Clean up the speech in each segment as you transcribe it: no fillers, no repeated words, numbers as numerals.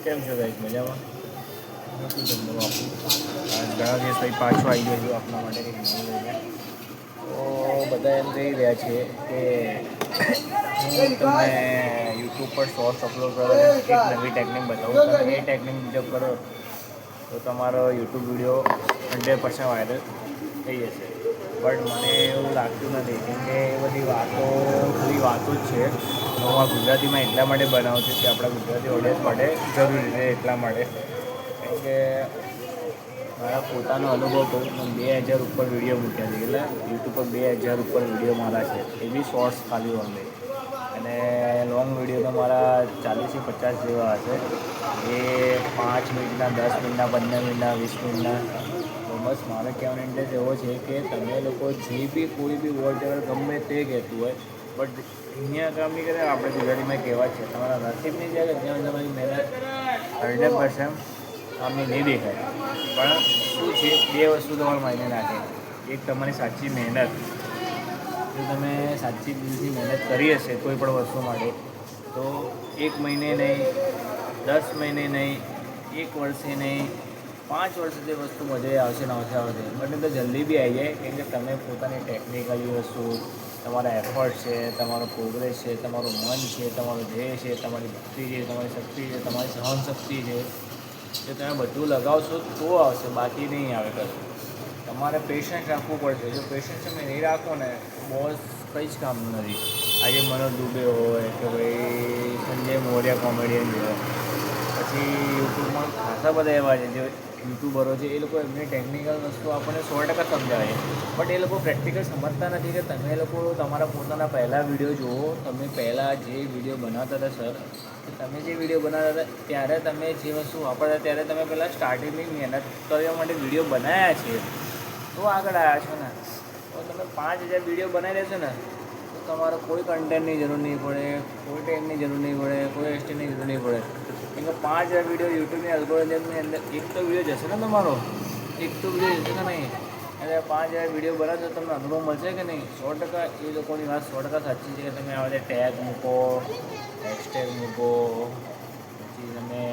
કેમ છો ગાઈસ? મજામાં? શું જમવાનું આપણું ઘણા દિવસ પછી પાછું આવી ગયો છું આપણા માટે કંઈક નવું લઈને. તો બધા એમ કહી રહ્યા છે કે હું તમને યુટ્યુબ પર શોર્ટ્સ અપલોડ કરો એક નવી ટેકનિક બતાવું. તમે એ ટેકનિક મુજબ કરો તો તમારો યુટ્યુબ વિડીયો 100% વાયરલ થઈ જશે. બટ મને એવું લાગતું નથી, કેમ કે એ બધી વાતો ખાલી વાતો જ છે. હું આ ગુજરાતીમાં એટલા માટે બનાવું છું કે આપણા ગુજરાતી ઓડિયન્સ માટે જરૂરી છે. એટલા માટે કેમ કે મારા પોતાનો અનુભવ કહું તો 2000 ઉપર વિડીયો મૂક્યા છે. એટલે યુટ્યુબ પર 2000 ઉપર વિડીયો મારા છે. એ બી શોર્ટ્સ ખાલી ઓનલી. અને લોંગ વિડીયો તો મારા 40થી 50 જેવા હશે. એ 5 મિનિટના, 10 મિનિટના, 15 મિનિટના, 20 મિનિટના. તો બસ મારે કહેવાનો ઇન્ટરેસ્ટ એવો છે કે તમે લોકો જે બી કોઈ બી વોટેવર ગમે તે કહેતું હોય, બટ અહીંયા કામ નહીં કરે. આપણે ગુજરાતીમાં કહેવાય છે, તમારા નસીબની જાય ત્યાં તમારી મહેનત 100% આમની નહીં દેખાય. પણ શું છે, બે વસ્તુ તમારે માયને નાખે. એક તમારી સાચી મહેનત. જો તમે સાચી દિલથી મહેનત કરી હશે કોઈ પણ વસ્તુ માટે, તો 1 મહિને નહીં, 10 મહિને નહીં, 1 વર્ષે નહીં, 5 વર્ષ સુધી વસ્તુ મજા આવશે ને આવશે. બટ એ તો જલ્દી બી આવી જાય, કેમ કે તમે પોતાની ટેકનિકલી વસ્તુ, તમારા એફર્ટ છે, તમારો પ્રોગ્રેસ છે, તમારું મન છે, તમારું ધ્યેય છે, તમારી ભક્તિ છે, તમારી શક્તિ છે, તમારી સહનશક્તિ છે, એ તમે બધું લગાવશો તો આવશે, બાકી નહીં આવે કશું. તમારે પેશન્સ રાખવું પડશે. જો પેશન્સ તમે નહીં રાખો ને, બોસ કંઈ જ કામનું નથી. આજે મનોજ દુબે હોય કે ભાઈ સંજય મોર્યા કોમેડિયન છે, પછી યુટ્યુબમાં ખાસા બધા એવા છે જે યુટ્યુબરો છે. એ લોકો એમની ટેકનિકલ વસ્તુ આપણને 100% સમજાવે છે. બટ એ લોકો પ્રેક્ટિકલ સમજતા નથી કે તમે લોકો તમારા પોતાના પહેલાં વિડીયો જુઓ. તમે પહેલાં જે વિડીયો બનાવતા હતા સર, કે તમે જે વિડીયો બનાવતા હતા ત્યારે તમે જે વસ્તુ વાપરતા ત્યારે તમે પહેલાં સ્ટાર્ટિંગની મહેનત કરવા માટે વિડીયો બનાવ્યા છે, તો આગળ આવ્યા છો ને. તો તમે 5000 વિડીયો બનાવી લેશો ને, તો તમારે કોઈ કન્ટેન્ટની જરૂર નહીં પડે, કોઈ ટેગની જરૂર નહીં પડે, કોઈ એસટીની જરૂર નહીં પડે. કેમ કે 5000 વિડીયો યુટ્યુબની અલ્ગોરિધમની અંદર એક તો વિડીયો જશે ને તમારો, એક તો વિડીયો જશે કે નહીં. એટલે 5000 વિડીયો બનાવશો, તમને અનુભવ મળશે કે નહીં. 100% એ લોકોની વાત 100% સાચી છે કે તમે આ બધા ટેગ મૂકો, હેશટેગ મૂકો, પછી તમે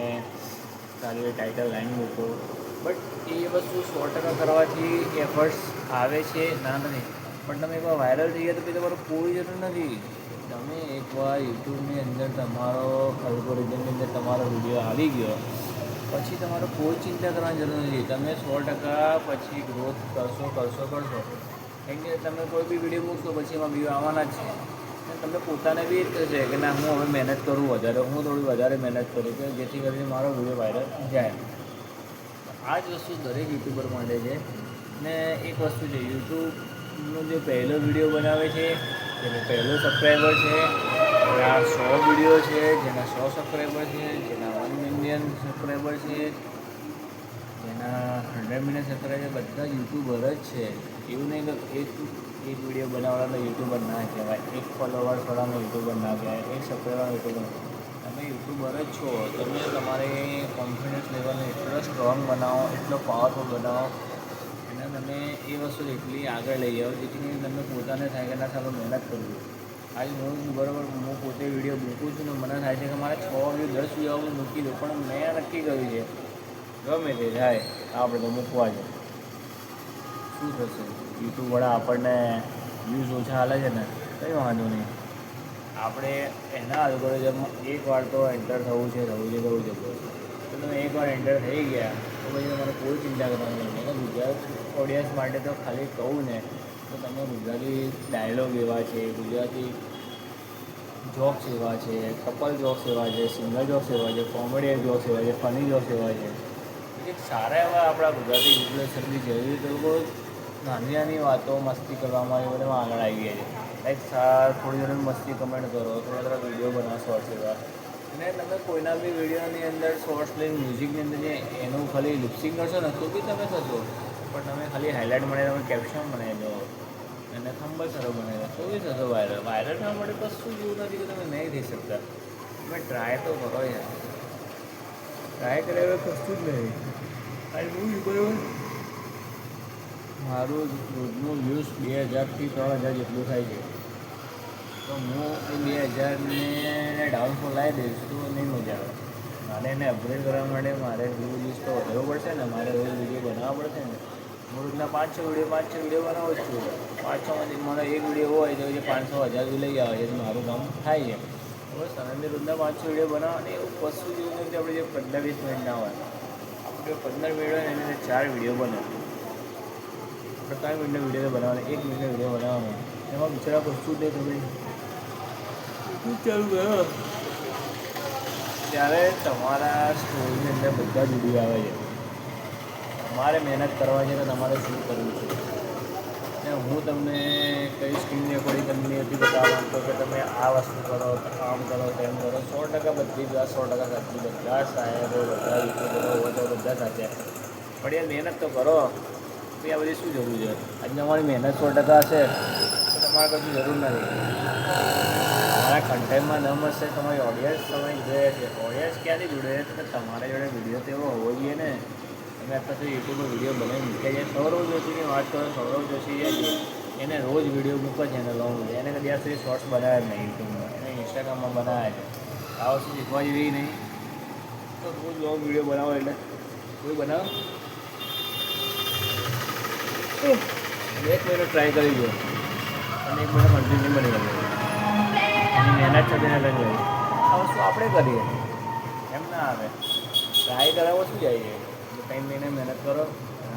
સારી ટાઇટલ લાઈન મૂકો. બટ એ વસ્તુ 100% કરવાથી એફર્ટ્સ આવે છે ના નથી. પણ તમે એકવાર વાયરલ થઈ ગયા તો પછી તમારું કોઈ જરૂર નથી. તમે એકવાર યુટ્યુબની અંદર તમારો અલ્ગોરિધમની અંદર તમારો વિડીયો આવી ગયો, પછી તમારે કોઈ ચિંતા કરવાની જરૂર નથી. તમે 100% પછી ગ્રોથ કરશો. કેમ કે તમે કોઈ બી વિડીયો મૂકશો પછી એમાં વ્યૂ આવવાના જ છે. અને તમને પોતાને બી એ થશે કે ના, હું હવે મહેનત કરું વધારે, હું થોડી વધારે મહેનત કરું, કે જેથી કરીને મારો વિડીયો વાયરલ જાય. આ જ વસ્તુ દરેક યુટ્યુબર માટે છે. ને એક વસ્તુ છે, યુટ્યુબનો જે પહેલો વિડીયો બનાવે છે, જેનો પહેલો સબસ્ક્રાઈબર છે, જેના 100 વિડીયો છે, જેના 100 સબસ્ક્રાઈબર છે, જેના 1 મિલિયન સબસ્ક્રાઈબર છે, જેના 100 મિલિયન સબસ્ક્રાઈબર, બધા યુટ્યુબર જ છે. એવું નહીં કે એક વિડીયો બનાવવાળાનો યુટ્યુબર ના કહેવાય, એક ફોલોવર્સવાળાનો યુટ્યુબર ના કહેવાય, એક સબસ્ક્રાઈબરવાળાનો યુટ્યુબર. તમે યુટ્યુબર જ છો. તમે તમારે કોન્ફિડન્સ લેવલને એટલો સ્ટ્રોંગ બનાવો, એટલો પાવરફુલ બનાવો, અને તમે એ વસ્તુ એટલી આગળ લઈ જાઓ જેથી કરીને તમને પોતાને થાય કે ના, સારું મહેનત કરવી. આજે હું પોતે વિડીયો મૂકું છું ને, મને થાય છે કે મારે 6 વ્યૂ 10 વ્યૂ હું મૂકી દઉં, પણ મેં નક્કી કર્યું છે ગમે તે થાય આપણે તો મૂકવા છે. શું થશે? યુટ્યુબવાળા આપણને વ્યૂઝ ઓછા હાલે છે ને, કંઈ વાંધો નહીં. આપણે એના અલ્ગોરિધમમાં એકવાર તો એન્ટર થવું છે. તો તમે એકવાર એન્ટર થઈ ગયા તો પછી તમારે કોઈ ચિંતા કરવાની નથી. અને ગુજરાત ઓડિયન્સ માટે તો ખાલી કહું ને, તો તમે ગુજરાતી ડાયલોગ એવા છે, ગુજરાતી જોક્સ એવા છે, કપલ જોક્સ એવા છે, સિંગલ જોક્સ એવા છે, કોમેડી જોક્સ એવા છે, ફની જોક્સ એવા છે, કે સારા એવા આપણા ગુજરાતી ઇન્ફ્લુએન્સર બી છે. તો લોકો નાની વાતો મસ્તી કરવામાં એ બધામાં આગળ આવી ગયા છે. લાઈક થોડી ઘણી મસ્તી કમેન્ટ કરો, થોડા વિડીયો બનાવો શોર્ટ્સ એવા. અને તમે કોઈના બી વિડીયોની અંદર શોર્ટ્સ લઈને મ્યુઝિકની અંદર જે એનું ખાલી લિપસિંગ કરશો ને, તો બી તમે થશો. પણ તમે ખાલી હાઇલાઇટ બનાવી, તમે કેપ્શન બનાવી દો અને થંબનેલ સારો બનાવી દો, તો બી થશો વાયરલ. વાયરલ થવા માટે કશું જ એવું નથી કે તમે નહીં થઈ શકતા. તમે ટ્રાય તો કરો યાર. ટ્રાય કર્યા વગર કશું જ નહીં. અને હું બરાબર મારું રોજનું વ્યૂઝ 2000થી 3000 જેટલું થાય છે. તો હું એ 2000ને ડાઉનફોલ લાવી દઈશ તો નહીં મજા આવે. મારે એને અપગ્રેડ કરવા માટે મારે વ્યૂ લિસ્ટ તો વધારવું પડશે ને, મારે રોજ વિડીયો બનાવવા પડશે ને. હું રોજના 5-6 વિડીયો બનાવું જ છું. 5-6માંથી મારો એક વિડીયો હોય તો જે 500-1000 લઈ આવે છે, મારું કામ થાય છે. બસ અને રોજના 5-6 વિડીયો બનાવવા એવું કશું જેવું નથી. આપણે જે 15-20 મિનિટ ના હોય, આપણે 15 મિનિટ હોય ને એને 4 વિડીયો બને. આપણે 3 મિનિટનો વિડીયો બનાવવાનો, 1 મિનિટનો વિડીયો બનાવવાનો, એમાં બિચારા કશું જ નહીં. તમે ચાલુ કરો ત્યારે તમારા સ્ટોરીની અંદર બધા જ વિડીયો આવે છે. તમારે મહેનત કરવા છે કે તમારે શું કરવું છે. ને હું તમને કઈ સ્ક્રીન રેકોર્ડિંગ તમને નથી બતાવવા માંગતો કે તમે આ વસ્તુ કરો, આમ કરો, તેમ કરો. 100% બધી જ વાત 100% સાચી. બધા સાહેબો, બધા યુટ્યુબરો હોય તો બધા સાચા, પણ યાર મહેનત તો કરો. ભાઈ આ બધી શું જરૂર છે? આજે તમારી મહેનત 100% હશે તો તમારે કશું જરૂર નથી. તમારા કન્ટેન્ટમાં ન મળશે, તમારી ઓડિયન્સ તમારી જોઈએ છે. ઓડિયન્સ ક્યાંથી જોડે છે? તો તમારા જોડે વિડીયો તો એવો હોવો જોઈએ ને. તમે અત્યારે તો યુટ્યુબમાં વિડીયો બનાવી મૂકે છે. સૌરવ જોશીની વાત કરો, સૌરવ જોશી એને રોજ વિડીયો મૂકે છે, એને લોંગ વિડીયો. એને કદી આ સુધી શોર્ટ્સ બનાવ્યા જ નહીં યુટ્યુબમાં, એને ઇન્સ્ટાગ્રામમાં બનાવ્યા છે. આ વસ્તુ શીખવા જેવી નહીં. તો રોજ લોંગ વિડીયો બનાવો એટલે કોઈ બનાવો 1 મહિનો ટ્રાય કરી દો અને 1 મહિનો કન્ટિન્યુ બની ગયો. એની મહેનત છે તેને લઈ જાય. આ વસ્તુ આપણે કરીએ એમ ના આવે. ટ્રાય કરાવો શું જાય છે? 3 મહિને મહેનત કરો,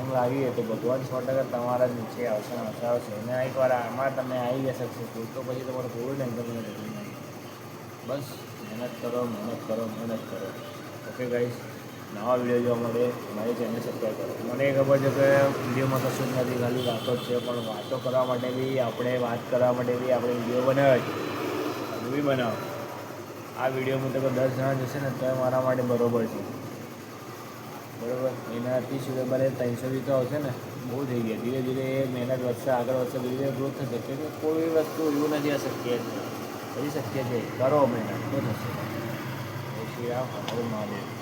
એમ લાગીએ તો ભગવાન 100% તમારા નીચે આવશે ને આવશે. અને એકવાર આમાં તમે આવી ગયા સક્સેસફુલ તો પછી તમારે કોઈ ટેન્શન નથી. બસ મહેનત કરો, મહેનત કરો, મહેનત કરો. ઓકે ગાઈસ, નવા વિડીયો જોવા માટે મારી ચેનલ સબસ્ક્રાઈબ કરો. મને ખબર છે કે વિડીયોમાં કશું જ નથી, ખાલી વાતો જ છે. પણ વાતો કરવા માટે બી આપણે વાત કરવા માટે બી આપણે વિડીયો બનાવ્યો છે. હું બી બનાવો. આ વિડીયોમાં તો 10 જણા જશે ને તો મારા માટે બરાબર છે. બરાબર, એના 30 વિડીયો બને 300 બી તો આવશે ને, બહુ થઈ ગયા. ધીરે ધીરે મહેનત વધશે, આગળ વધશે, ધીરે ધીરે ગ્રોથ થશે. કેમ કે કોઈ વસ્તુ એવું નથી આ શક્ય છે. કરી શકીએ છીએ, કરો મહેનત તો થશે. શ્રી રામ, હરે મહાદેવ.